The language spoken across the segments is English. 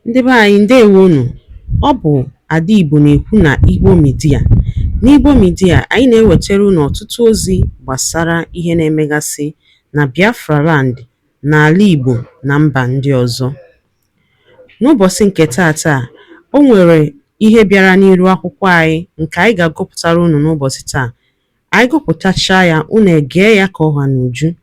Ndị be anyị ndewonu. Ọ bụ Ada Igbo na-ekwu na Igbo Media. N'Igbo Media, anyị na-ewetara unu ọtụtụ ozi gbasara ihe na-emegasị na Biafra Land, n'ala Igbo na mba ndị ọzọ. N'ụbọchị nke taata, o nwere ihe bịara n'iru akwụkwọ anyị nke anyị ga-agụpụtara unu n'ụbọchị taa. Anyị gụpụtachaa ya, unu egee ya ka ọha n'uju.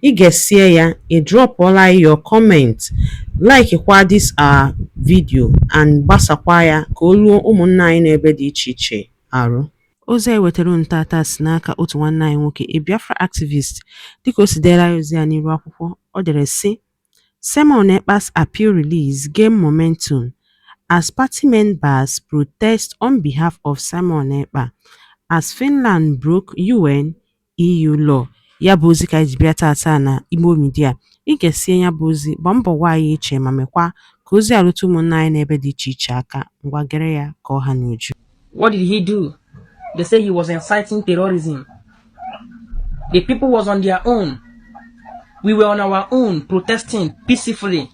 Ị ga-esie ya, ị drọpụọla your comment, like kwa this our video and gbasakwa ya ka o ruo ụmụnna anyị n'ebe dị iche iche arụ. Ozi anyị wetara unu tata si n'aka otu nwanne anyị nwoke, a Biafra activist. Dịka o si dere anyị ozi ya n'iru akwụkwọ, ọ dere sị: Simon Ekpa's appeal release gained momentum as party members protest on behalf of Simon Ekpa as Finland broke UN EU law. Ya bụ ozi ka anyị ji bịa tata na Igbo Media. Ị ga-esie ya bụ ozi, gbaa mbọ gwa anyị iche ma mekwa ka ozi arụta ụmụnna anyị n'ebe dị iche iche aka. Ngwa gere ya ka ọha n'uju. What did he do? They say he was inciting terrorism. The people was on their own. We were on our own protesting peacefully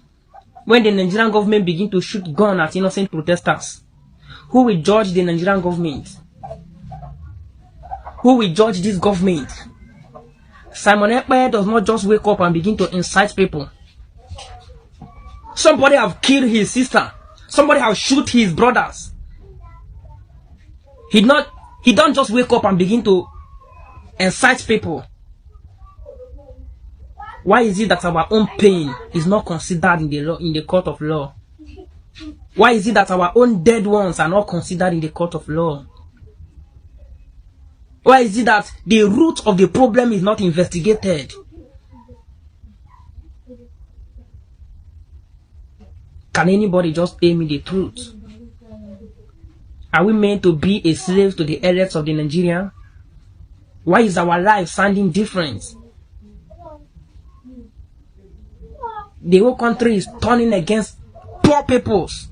when the Nigerian government began to shoot guns at innocent protesters. Who will judge the Nigerian government? Who will judge this government? Simon Ekpa does not just wake up and begin to incite people. Somebody have killed his sister. Somebody have shoot his brothers. He don't just wake up and begin to incite people. Why is it that our own pain is not considered in the law, in the court of law? Why is it that our own dead ones are not considered in the court of law? Why is it that the root of the problem is not investigated? Can anybody just tell me the truth? Are we meant to be a slave to the elites of the Nigeria? Why is our life sounding different? The whole country is turning against poor peoples.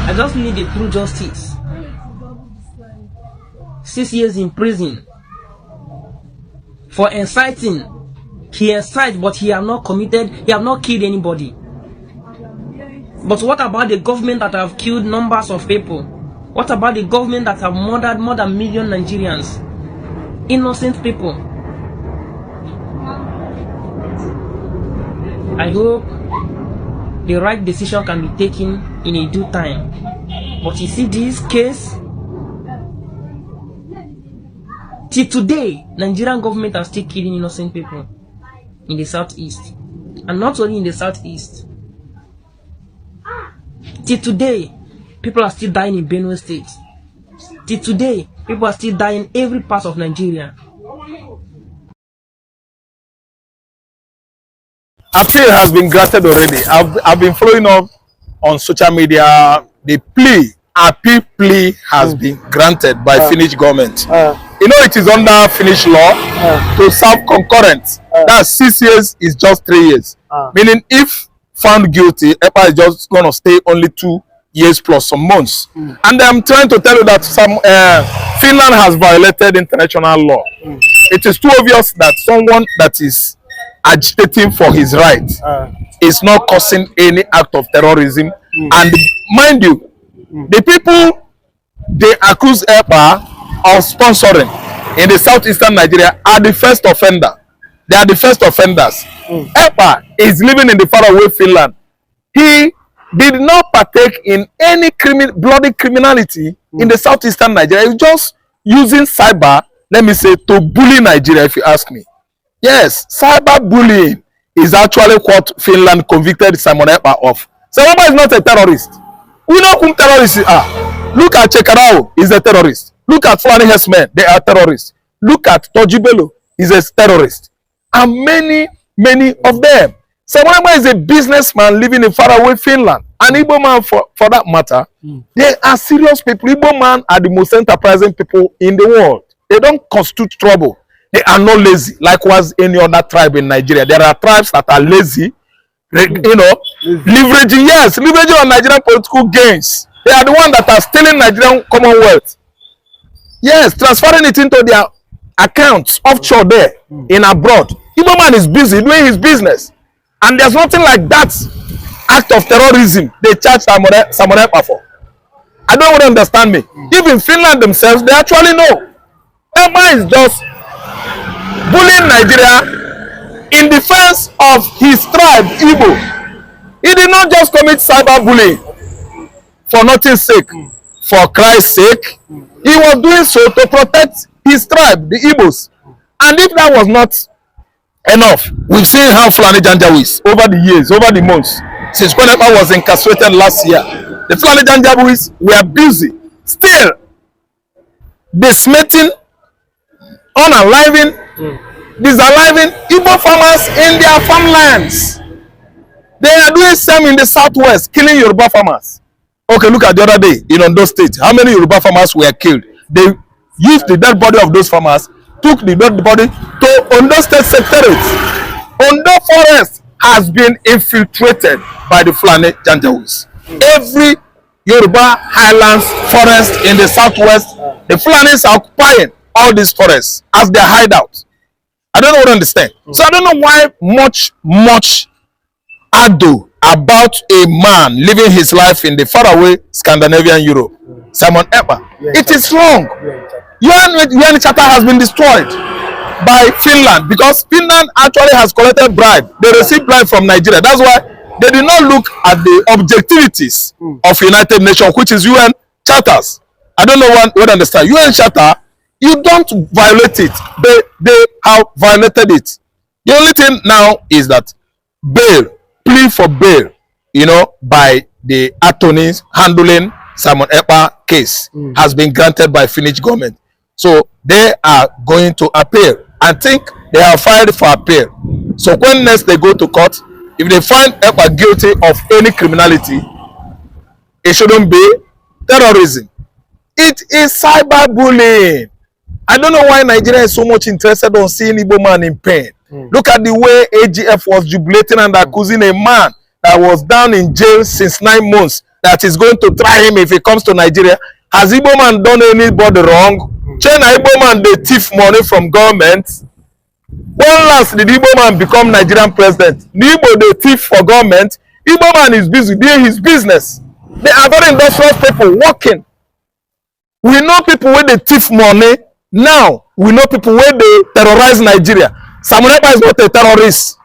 I just need the true justice. 6 years in prison for inciting. He incited, but he have not killed anybody. But what about the government that have killed numbers of people? What about the government that have murdered more than 1 million Nigerians? Innocent people. I hope the right decision can be taken in a due time. But you see this case, till today, Nigerian government are still killing innocent people in the southeast. And not only in the southeast. Till today, people are still dying in Benue State. Till today, people are still dying in every part of Nigeria. Appeal has been granted already. I've been following up on social media. The appeal plea has been granted by Finnish government. You know, it is under Finnish law to serve concurrent. That's 6 years is just 3 years. Meaning, if found guilty, Ekpa is just going to stay only 2 years plus some months. And I'm trying to tell you that Finland has violated international law. It is too obvious that someone that is agitating for his right is not causing any act of terrorism. And mind you, the people they accuse Ekpa of sponsoring in the southeastern Nigeria are the first offender. They are the first offenders. Ekpa is living in the faraway Finland. He did not partake in any bloody criminality in the southeastern Nigeria. He's just using cyber, let me say, to bully Nigeria, if you ask me. Yes, cyber bullying is actually what Finland convicted Simon Ekpa of. Simon Ekpa is not a terrorist. We know whom terrorists are. Look at Chekarao, he's a terrorist. Look at Fulani Hesmen, they are terrorists. Look at Tojibelo, he's a terrorist. And many of them. Simon Ekpa is a businessman living in faraway Finland. And Igbo man, for that matter, they are serious people. Igbo man are the most enterprising people in the world. They don't constitute trouble. They are not lazy, like was any other tribe in Nigeria. There are tribes that are lazy, leveraging on Nigerian political gains. They are the ones that are stealing Nigerian commonwealth. Yes, transferring it into their accounts offshore there in abroad. Igbo man is busy doing his business. And there's nothing like that act of terrorism they charge Simon Ekpa for. I don't want to understand me. Even Finland themselves, they actually know. Ekpa is just bullying Nigeria in defense of his tribe, Igbo. He did not just commit cyberbullying for nothing's sake, for Christ's sake. He was doing so to protect his tribe, the Igbos. And if that was not enough, we've seen how Fulani Janjaweeds over the years, over the months, since Ekpa was incarcerated last year, the Fulani Janjaweeds were busy, still decimating, unaliving, disaliving Igbo farmers in their farmlands. They are doing same in the southwest, killing Yoruba farmers. Okay, look at the other day in Ondo State. How many Yoruba farmers were killed? They used the dead body of those farmers, took the dead body to Ondo State Secretariat. Ondo Forest has been infiltrated by the Fulani Janjaweeds. Every Yoruba highlands forest in the southwest, the Fulanis are occupying all these forests as their hideout. I don't know what to understand. So I don't know why much ado about a man living his life in the faraway Scandinavian Europe, Simon Ekpa. It is wrong. UN Charter has been destroyed by Finland because Finland actually has collected bribe. They received bribe from Nigeria. That's why they did not look at the objectivities of United Nations, which is UN charters. I don't know what understand. UN Charter, you don't violate it. They have violated it. The only thing now is that plea for bail, by the attorneys handling Simon Ekpa case has been granted by Finnish government. So they are going to appeal. I think they have filed for appeal. So when next they go to court, if they find Ekpa guilty of any criminality, it shouldn't be terrorism. It is cyberbullying. I don't know why Nigeria is so much interested on seeing Igbo man in pain. Look at the way AGF was jubilating and accusing a man that was down in jail since 9 months that is going to try him if he comes to Nigeria. Has Igbo man done anybody wrong? China Igbo man, they thief money from government. When last did Igbo man become Nigerian president? The Igbo, they thief for government. Igbo man is busy doing his business. They are very industrious people working. We know people where they thief money. Now, we know people where they terrorize Nigeria. Simon Ekpa is not a terrorist.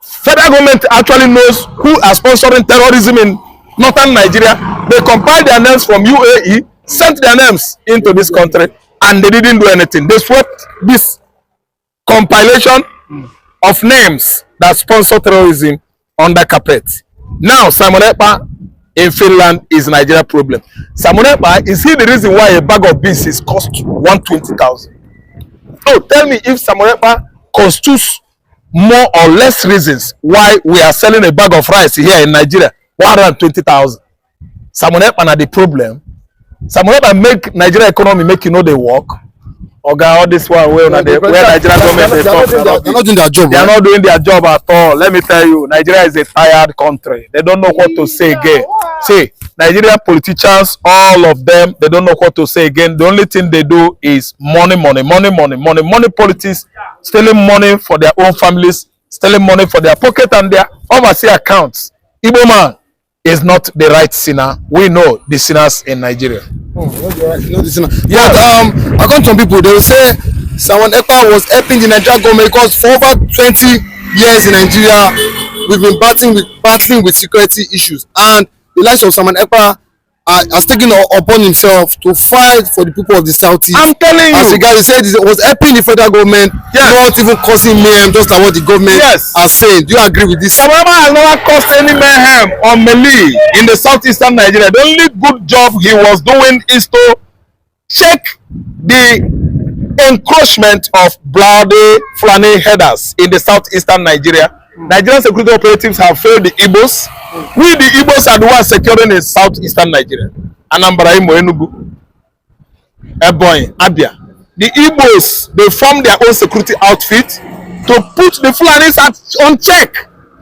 Federal government actually knows who are sponsoring terrorism in northern Nigeria. They compiled their names from UAE, sent their names into this country, and they didn't do anything. They swept this compilation of names that sponsor terrorism under carpet. Now, Simon Ekpa in Finland is Nigeria problem. Simon Ekpa, is he the reason why a bag of beans is cost 120,000? Oh, tell me if Simon Ekpa constitutes more or less reasons why we are selling a bag of rice here in Nigeria 120,000. Simon Ekpa na the problem. Simon Ekpa make Nigeria economy make they work. Oga, all this one where Nigeria government they talk. They're not doing their job. They are not doing their job at all. Let me tell you, Nigeria is a tired country. They don't know what to say again. See, Nigerian politicians, all of them, they don't know what to say again. The only thing they do is money politics, stealing money for their own families, stealing money for their pocket and their overseas accounts. Igbo man is not the right sinner. We know the sinners in Nigeria. Yeah, according to some people, they will say Simon Ekpa was helping the Nigerian government because for over 20 years in Nigeria, we've been battling with security issues, and the likes of Simon Ekpa has taken upon himself to fight for the people of the Southeast. I'm telling you. As the guy said, it was helping the federal government, not even causing mayhem, just like what the government are saying. Do you agree with this? Simon Ekpa has never caused any mayhem or melee in the southeastern Nigeria. The only good job he was doing is to check the encroachment of bloody Fulani headers in the southeastern Nigeria. Nigerian security operatives have failed the Igbos. We, the Igbos, are the ones securing in southeastern Nigeria. Anambra, Imo, Enugu, Ebonyi, Abia. The Igbos, they form their own security outfit to put the Fulanis on check.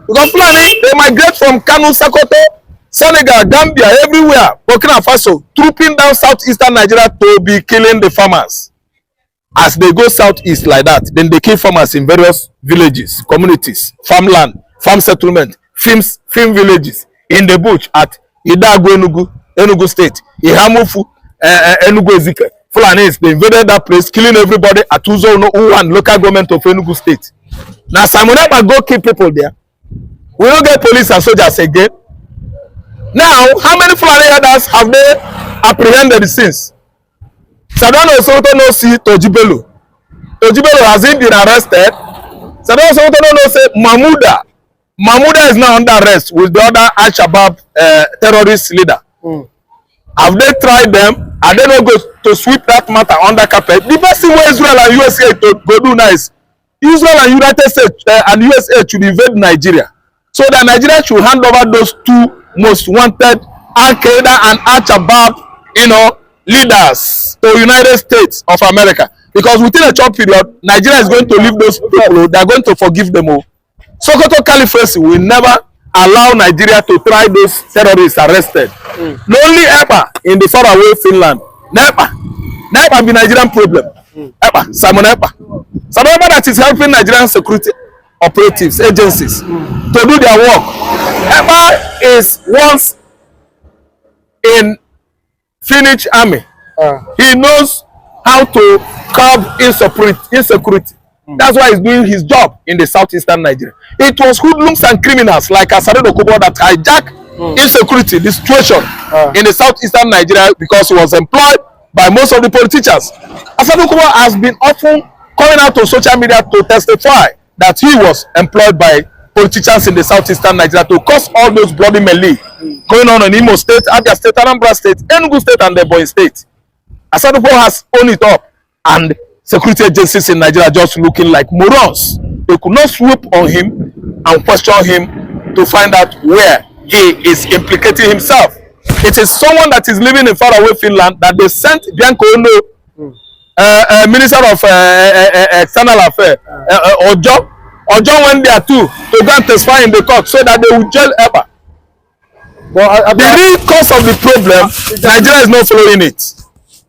Because Fulani, they migrate from Kano, Sokoto, Senegal, Gambia, everywhere, Burkina Faso, trooping down southeastern Nigeria to be killing the farmers. As they go southeast like that, then they kill farmers in various villages, communities, farmland, farm settlement, film villages, in the bush at Idago Enugu State, Ihamufu, Enugu Ezike. Fulanis, they invaded that place, killing everybody at Uzo and local government of Enugu State. Now Simon Ekpa go kill people there. We don't get police and soldiers again. Now, how many Fulani herders have they apprehended since? Sadano Soto no see Tojibelo. Tojibelo has he been arrested? Sadano Soto no say Mahmuda. Mahmuda is now under arrest with the other Al-Shabaab terrorist leader. Have they tried them? Are they not going to sweep that matter under carpet? The best thing where Israel and USA to go do now is Israel and United States and USA should invade Nigeria. So that Nigeria should hand over those two most wanted Al-Qaeda and Al-Shabaab, leaders to United States of America. Because within a short period, Nigeria is going to leave those people. They are going to forgive them all. Sokoto Caliphate will never allow Nigeria to try those terrorists arrested. Only Ekpa in the faraway Finland. Ekpa be Nigerian problem. Ekpa, Simon Ekpa. Simon Ekpa that is helping Nigerian security operatives, agencies to do their work. Ekpa is once in Finnish army. He knows how to curb insecurity. That's why he's doing his job in the southeastern Nigeria. It was hoodlums and criminals like Asare Dokubo that hijacked insecurity, the situation in the southeastern Nigeria, because he was employed by most of the politicians. Asare Dokubo has been often coming out on social media to testify that he was employed by politicians in the southeastern Nigeria to cause all those bloody melee going on in Imo State, Abia State, Anambra State, Enugu State, and the Ebonyi State. Asare Dokubo has owned it up, and security agencies in Nigeria just looking like morons. They could not swoop on him and question him to find out where he is implicating himself. It is someone that is living in faraway Finland that they sent Bianco Ono, Minister of External Affairs, Ojo went there too to go and testify in the court so that they would jail Ekpa. But the real cause of the problem, Nigeria is not following it.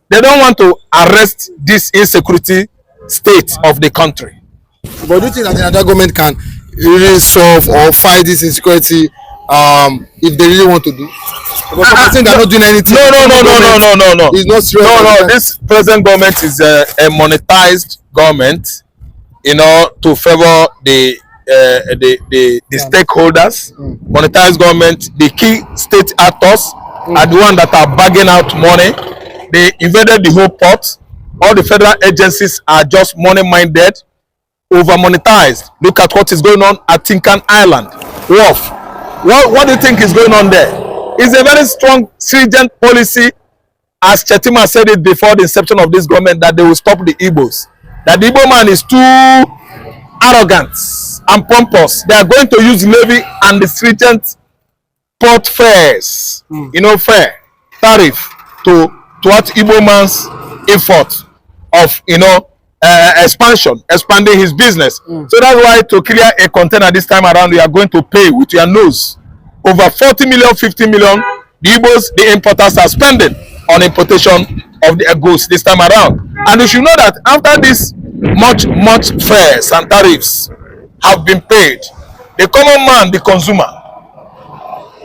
They don't want to arrest this insecurity state of the country. But do you think that the Nigerian government can really solve or fight this insecurity if they really want to do? Because I think they're not doing anything. No. It's not serious. No. This present government is a monetized government, to favor the stakeholders. Monetized government, the key state actors are the ones that are bagging out money. They invaded the whole pot. All the federal agencies are just money-minded, over-monetized. Look at what is going on at Tinkan Island, Wharf. What do you think is going on there? It's a very strong, stringent policy, as Chetima said it before the inception of this government, that they will stop the Igbos. That the Igbo man is too arrogant and pompous. They are going to use levy and the stringent port fares, fair tariff to what Igbo man's effort of expanding his business. So that's why to clear a container this time around, you are going to pay with your nose. Over 40 million, 50 million, the Igbos, the importers are spending on importation of the goods this time around. And you should know that after this much fares and tariffs have been paid, the common man, the consumer,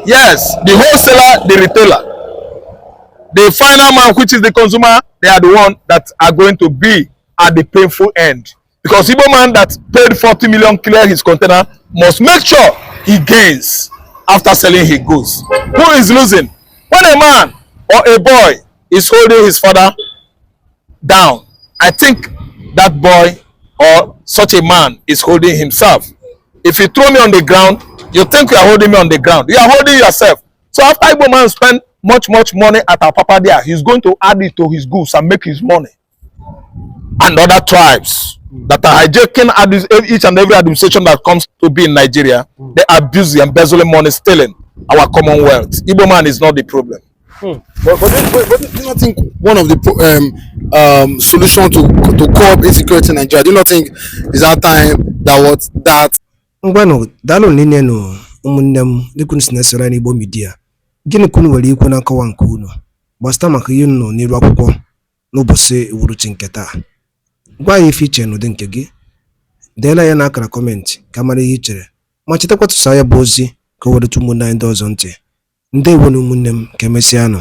yes, the wholesaler, the retailer, the final man, which is the consumer, they are the one that are going to be at the painful end. Because Igbo man that paid 40 million clear his container must make sure he gains after selling his goods. Who is losing? When a man or a boy is holding his father down, I think that boy or such a man is holding himself. If you throw me on the ground, you think you are holding me on the ground. You are holding yourself. So after Igbo man spend much money at our papa there, he's going to add it to his goods and make his money. And other tribes that are hijacking each and every administration that comes to be in Nigeria, they abuse the embezzling money, stealing our commonwealth. Igbo man is not the problem. But do you not think one of the solutions to curb insecurity in Nigeria, do you not think is that time that Ngwano dalo nene no umunnem dikun sinesera ni Igbo media. Gini kunu wali ikwu na nkawa nke unu gbasta maka ihe nọ n'iru akwụkwọ n'ụbọchị uhuruchi nke taa. Gwa anyị ife iche n'ụdị nke gị, deela ya n'akara kọmentị ka mara ihe i chere, ma chetakwa tụsaa ya bụ ozi ka o wereta ụmụnne anyị ndị ọzọ ntị. Ndewonu ụmụnne m, ka emesịanụ.